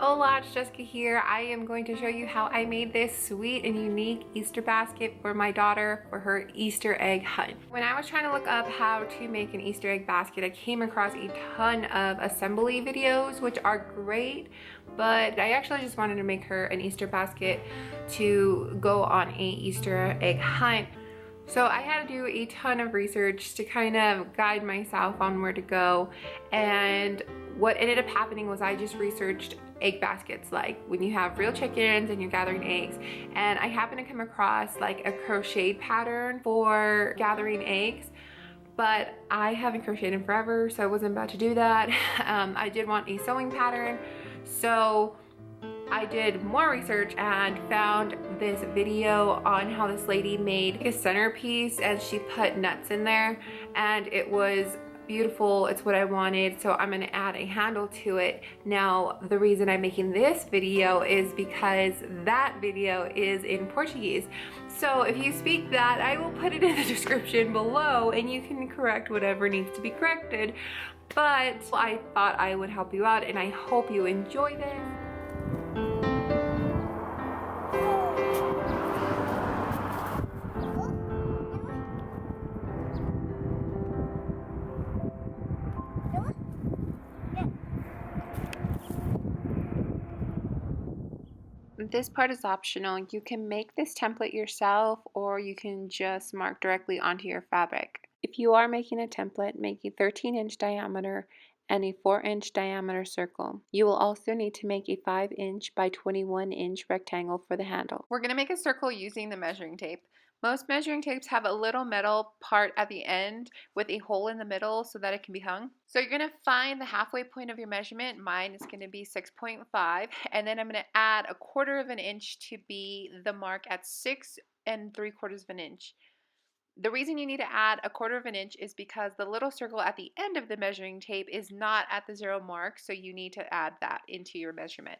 Hola, it's Jessica here. I am going to show you how I made this sweet and unique Easter basket for my daughter for her Easter egg hunt. When I was trying to look up how to make an Easter egg basket, I came across a ton of assembly videos, which are great, but I actually just wanted to make her an Easter basket to go on a Easter egg hunt. So I had to do a ton of research to kind of guide myself on where to go, and what ended up happening was I just researched egg baskets, like when you have real chickens and you're gathering eggs, and I happened to come across like a crocheted pattern for gathering eggs, but I haven't crocheted in forever, so I wasn't about to do that. I did want a sewing pattern, so I did more research and found this video on how this lady made a centerpiece and she put nuts in there, and it was beautiful. It's what I wanted, so I'm gonna add a handle to it. Now, the reason I'm making this video is because that video is in Portuguese. So if you speak that, I will put it in the description below and you can correct whatever needs to be corrected. But I thought I would help you out, and I hope you enjoy this. This part is optional. You can make this template yourself, or you can just mark directly onto your fabric. If you are making a template, make a 13-inch diameter and a 4-inch diameter circle. You will also need to make a 5-inch by 21-inch rectangle for the handle. We're going to make a circle using the measuring tape. Most measuring tapes have a little metal part at the end with a hole in the middle so that it can be hung. So you're going to find the halfway point of your measurement. Mine is going to be 6.5, and then I'm going to add 1/4 of an inch to be the mark at 6 3/4 of an inch. The reason you need to add 1/4 of an inch is because the little circle at the end of the measuring tape is not at the 0 mark, so you need to add that into your measurement.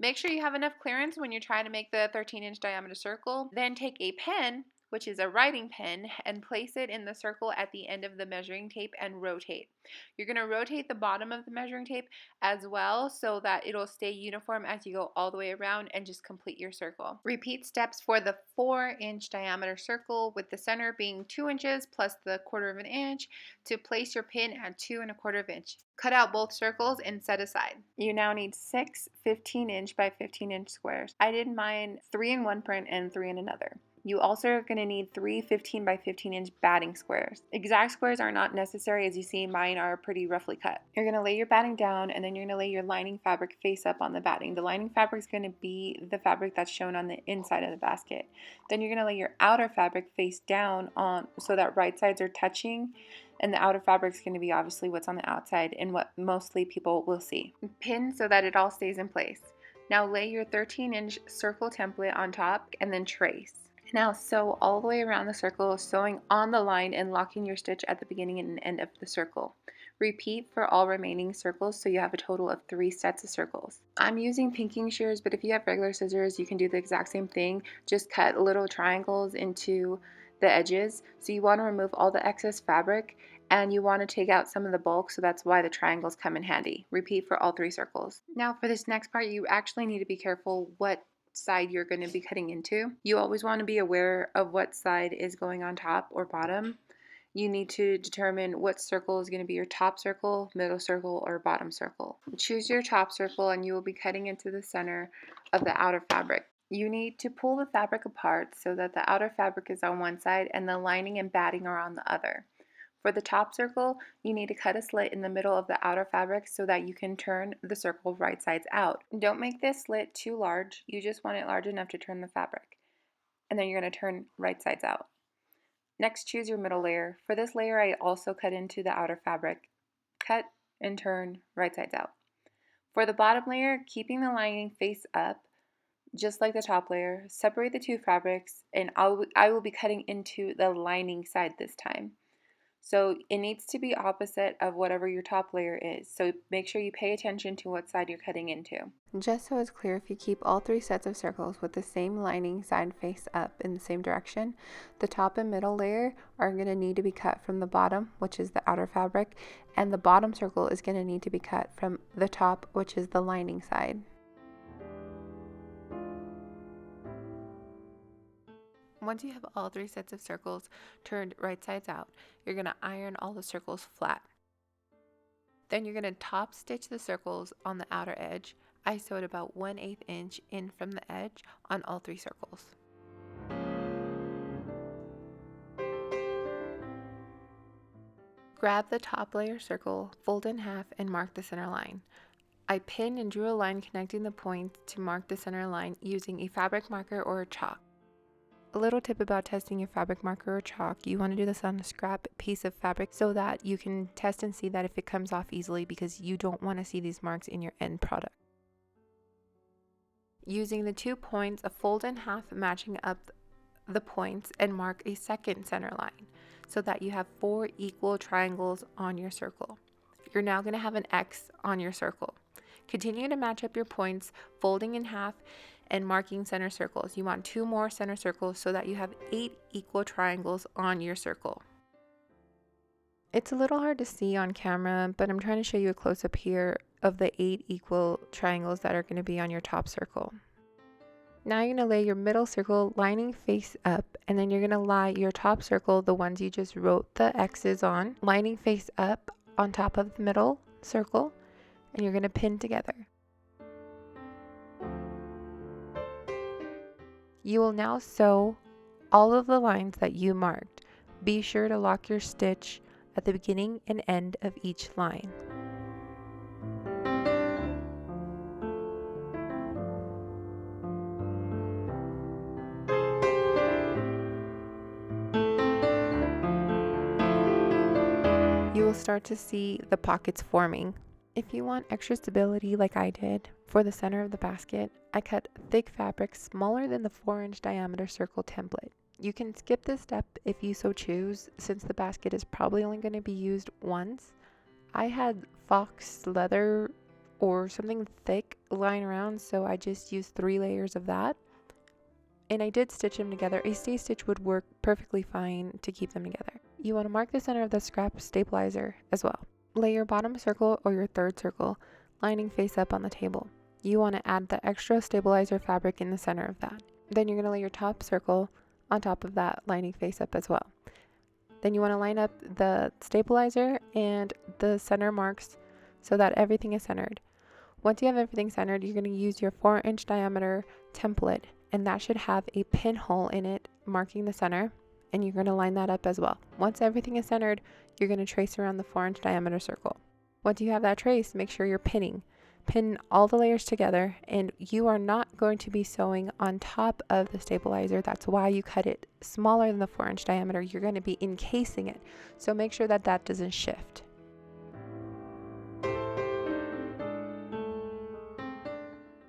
Make sure you have enough clearance when you're trying to make the 13-inch diameter circle. Then take a pen, which is a writing pen, and place it in the circle at the end of the measuring tape and rotate. You're going to rotate the bottom of the measuring tape as well so that it'll stay uniform as you go all the way around and just complete your circle. Repeat steps for the 4-inch diameter circle, with the center being 2 inches plus the 1/4 of an inch to place your pin at 2 1/4 inch. Cut out both circles and set aside. You now need 6 15-inch by 15-inch squares. I did mine 3 in one print and 3 in another. You also are going to need 3 15 by 15-inch batting squares. Exact squares are not necessary, as you see mine are pretty roughly cut. You're going to lay your batting down, and then you're going to lay your lining fabric face up on the batting. The lining fabric is going to be the fabric that's shown on the inside of the basket. Then you're going to lay your outer fabric face down on so that right sides are touching, and the outer fabric is going to be obviously what's on the outside and what mostly people will see. Pin so that it all stays in place. Now lay your 13-inch circle template on top and then trace. Now sew all the way around the circle, sewing on the line and locking your stitch at the beginning and end of the circle. Repeat for all remaining circles so you have a total of 3 sets of circles. I'm using pinking shears, but if you have regular scissors, you can do the exact same thing. Just cut little triangles into the edges. So you want to remove all the excess fabric, and you want to take out some of the bulk, so that's why the triangles come in handy. Repeat for all 3 circles. Now for this next part, you actually need to be careful what side you're going to be cutting into. You always want to be aware of what side is going on top or bottom. You need to determine what circle is going to be your top circle, middle circle, or bottom circle. Choose your top circle, and you will be cutting into the center of the outer fabric. You need to pull the fabric apart so that the outer fabric is on one side and the lining and batting are on the other. For the top circle, you need to cut a slit in the middle of the outer fabric so that you can turn the circle right sides out. Don't make this slit too large. You just want it large enough to turn the fabric. And then you're going to turn right sides out. Next, choose your middle layer. For this layer, I also cut into the outer fabric. Cut and turn right sides out. For the bottom layer, keeping the lining face up, just like the top layer, separate the 2 fabrics, and I will be cutting into the lining side this time. So it needs to be opposite of whatever your top layer is. So make sure you pay attention to what side you're cutting into. Just so it's clear, if you keep all 3 sets of circles with the same lining side face up in the same direction, the top and middle layer are going to need to be cut from the bottom, which is the outer fabric, and the bottom circle is going to need to be cut from the top, which is the lining side. Once you have all 3 sets of circles turned right sides out, you're going to iron all the circles flat. Then you're going to top stitch the circles on the outer edge. I sewed about 1/8 inch in from the edge on all 3 circles. Grab the top layer circle, fold in half, and mark the center line. I pinned and drew a line connecting the points to mark the center line using a fabric marker or a chalk. A little tip about testing your fabric marker or chalk: you want to do this on a scrap piece of fabric so that you can test and see that if it comes off easily, because you don't want to see these marks in your end product. Using the 2 points, a fold in half matching up the points, and mark a second center line so that you have 4 equal triangles on your circle. You're now going to have an X on your circle. Continue to match up your points, folding in half and marking center circles. You want 2 more center circles so that you have 8 equal triangles on your circle. It's a little hard to see on camera, but I'm trying to show you a close-up here of the 8 equal triangles that are going to be on your top circle. Now you're going to lay your middle circle lining face up, and then you're going to lie your top circle, the ones you just wrote the X's on, lining face up on top of the middle circle, and you're going to pin together. You will now sew all of the lines that you marked. Be sure to lock your stitch at the beginning and end of each line. You will start to see the pockets forming. If you want extra stability like I did, for the center of the basket, I cut thick fabric smaller than the 4-inch diameter circle template. You can skip this step if you so choose, since the basket is probably only going to be used once. I had fox leather or something thick lying around, so I just used 3 layers of that. And I did stitch them together. A stay stitch would work perfectly fine to keep them together. You want to mark the center of the scrap stabilizer as well. Lay your bottom circle or your third circle lining face up on the table. You want to add the extra stabilizer fabric in the center of that. Then you're going to lay your top circle on top of that lining face up as well. Then you want to line up the stabilizer and the center marks so that everything is centered. Once you have everything centered, you're going to use your 4-inch diameter template, and that should have a pinhole in it marking the center, and you're going to line that up as well. Once everything is centered, you're going to trace around the 4-inch diameter circle. Once you have that trace, make sure you're pinning. Pin all the layers together, and you are not going to be sewing on top of the stabilizer. That's why you cut it smaller than the 4-inch diameter. You're going to be encasing it, so make sure that that doesn't shift.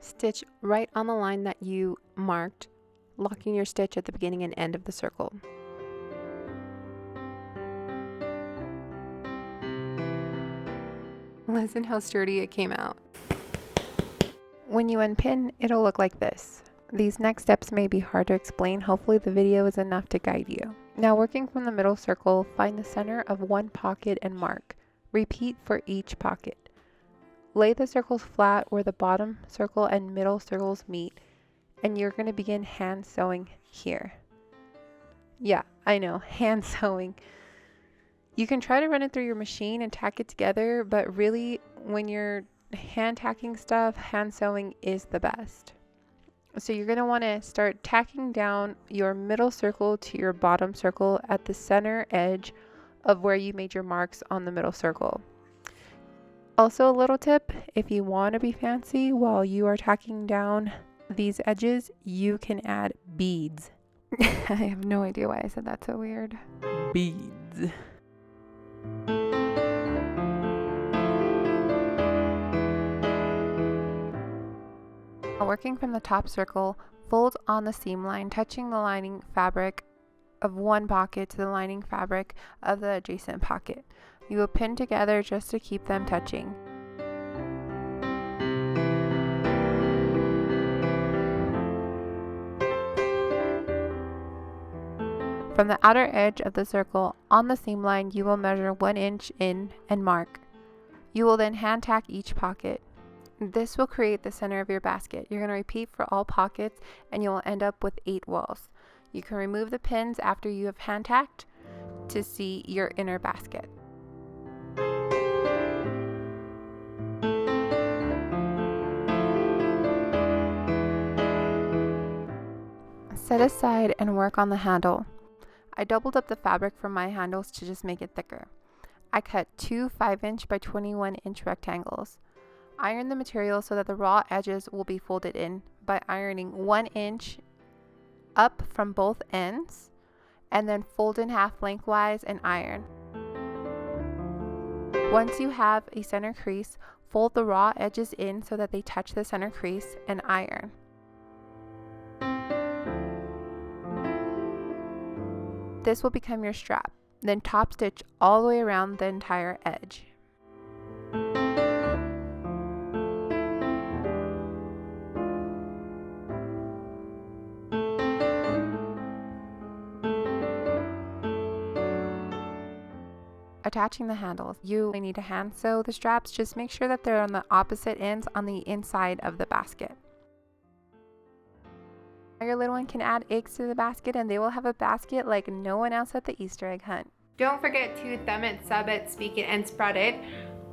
Stitch right on the line that you marked, locking your stitch at the beginning and end of the circle. Listen how sturdy it came out. When you unpin, it'll look like this. These next steps may be hard to explain. Hopefully the video is enough to guide you. Now, working from the middle circle, find the center of one pocket and mark. Repeat for each pocket. Lay the circles flat where the bottom circle and middle circles meet, and you're going to begin hand sewing here. Yeah, I know, hand sewing. You can try to run it through your machine and tack it together, but really, when you're hand tacking stuff, hand sewing is the best. So you're going to want to start tacking down your middle circle to your bottom circle at the center edge of where you made your marks on the middle circle. Also, a little tip, if you want to be fancy while you are tacking down these edges, you can add beads. I have no idea why I said that so weird. Beads. Working from the top circle, fold on the seam line, touching the lining fabric of one pocket to the lining fabric of the adjacent pocket. You will pin together just to keep them touching. From the outer edge of the circle on the seam line, you will measure 1 inch in and mark. You will then hand tack each pocket. This will create the center of your basket. You're going to repeat for all pockets and you will end up with 8 walls. You can remove the pins after you have hand tacked to see your inner basket. Set aside and work on the handle. I doubled up the fabric from my handles to just make it thicker. I cut 2 5-inch by 21-inch rectangles. Iron the material so that the raw edges will be folded in by ironing 1 inch up from both ends and then fold in half lengthwise and iron. Once you have a center crease, fold the raw edges in so that they touch the center crease and iron. This will become your strap. Then top stitch all the way around the entire edge. Attaching the handles. You may need to hand sew the straps. Just make sure that they're on the opposite ends on the inside of the basket. Your little one can add eggs to the basket and they will have a basket like no one else at the Easter egg hunt. Don't forget to thumb it, sub it, speak it, and spread it,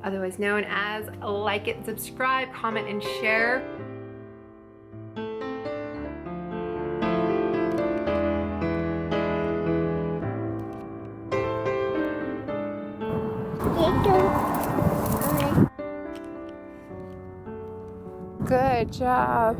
otherwise known as like it, subscribe, comment, and share. Good job.